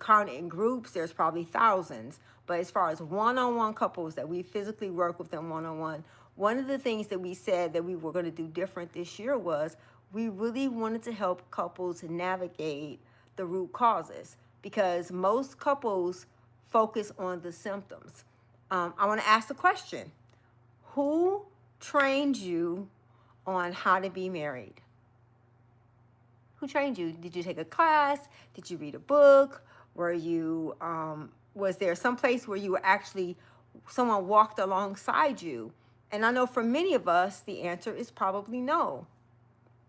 count it in groups, there's probably thousands. But as far as one-on-one couples that we physically work with them one-on-one, one of the things that we said that we were going to do different this year was we really wanted to help couples navigate the root causes, because most couples focus on the symptoms. I want to ask the question: who trained you on how to be married? Who trained you? Did you take a class? Did you read a book? Were you, was there some place where you were actually, someone walked alongside you? And I know for many of us, the answer is probably no.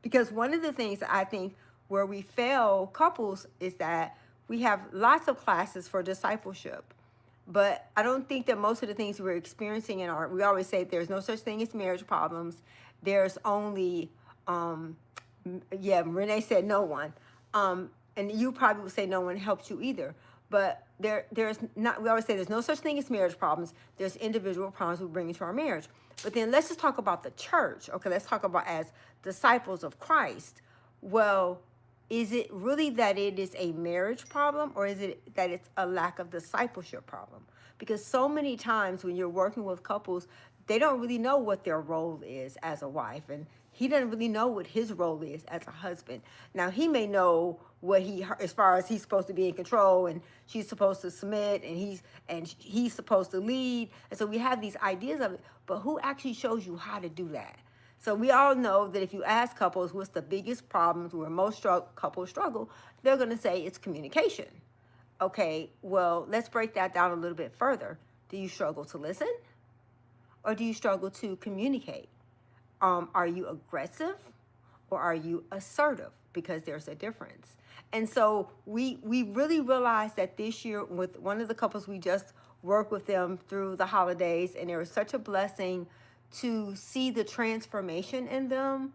Because one of the things that I think where we fail couples is that we have lots of classes for discipleship. But I don't think that most of the things we're experiencing in our, we always say there's no such thing as marriage problems. There's only, Renee said no one. And you probably would say no one helped you either. But there's not, we always say there's no such thing as marriage problems. There's individual problems we bring into our marriage. But then let's just talk about the church. Okay, let's talk about as disciples of Christ. Well, is it really that it is a marriage problem, or is it that it's a lack of discipleship problem? Because so many times when you're working with couples, they don't really know what their role is as a wife, and he doesn't really know what his role is as a husband. Now, he may know what he, as far as he's supposed to be in control and she's supposed to submit and he's supposed to lead. And so we have these ideas of it, but who actually shows you how to do that? So we all know that if you ask couples what's the biggest problems where most couples struggle, they're going to say it's communication. Okay, well, let's break that down a little bit further. Do you struggle to listen? Or do you struggle to communicate? Are you aggressive or are you assertive? Because there's a difference. And so we really realized that this year with one of the couples, we just worked with them through the holidays, and it was such a blessing to see the transformation in them.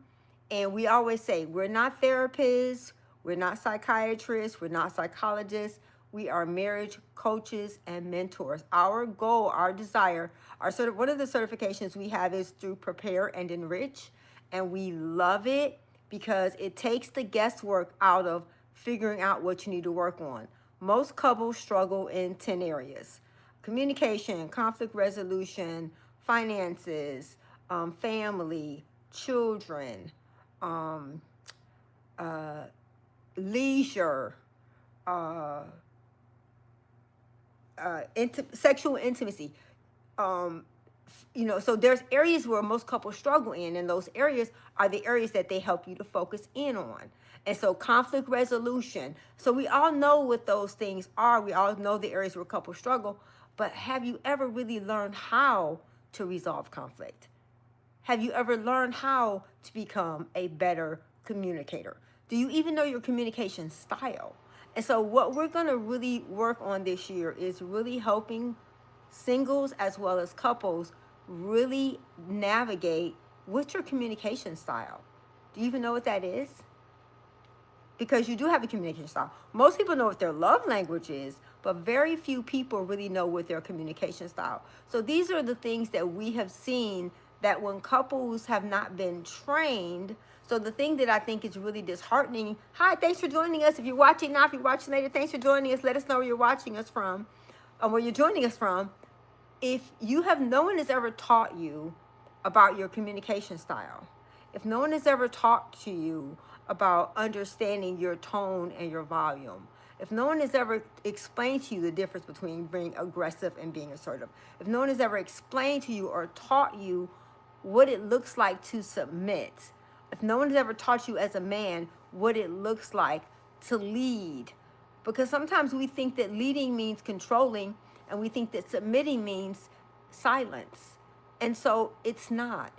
And we always say, we're not therapists, we're not psychiatrists, we're not psychologists. We are marriage coaches and mentors. Our goal, our desire, one of the certifications we have is through Prepare and Enrich. And we love it because it takes the guesswork out of figuring out what you need to work on. Most couples struggle in 10 areas: communication, conflict resolution, finances, family, children, leisure, sexual intimacy. So there's areas where most couples struggle in, and those areas are the areas that they help you to focus in on. And so conflict resolution. So we all know what those things are. We all know the areas where couples struggle. But have you ever really learned how to resolve conflict? Have you ever learned how to become a better communicator? Do you even know your communication style? And so what we're going to really work on this year is really helping singles as well as couples really navigate what's your communication style. Do you even know what that is? Because you do have a communication style. Most people know what their love language is, but very few people really know what their communication style. So these are the things that we have seen that when couples have not been trained. So the thing that I think is really disheartening. Hi, thanks for joining us. If you're watching now, if you're watching later, thanks for joining us. Let us know where you're watching us from, or where you're joining us from. If you have, no one has ever taught you about your communication style. If no one has ever talked to you about understanding your tone and your volume, if no one has ever explained to you the difference between being aggressive and being assertive, if no one has ever explained to you or taught you what it looks like to submit, if no one has ever taught you as a man what it looks like to lead, because sometimes we think that leading means controlling, and we think that submitting means silence. And so it's not.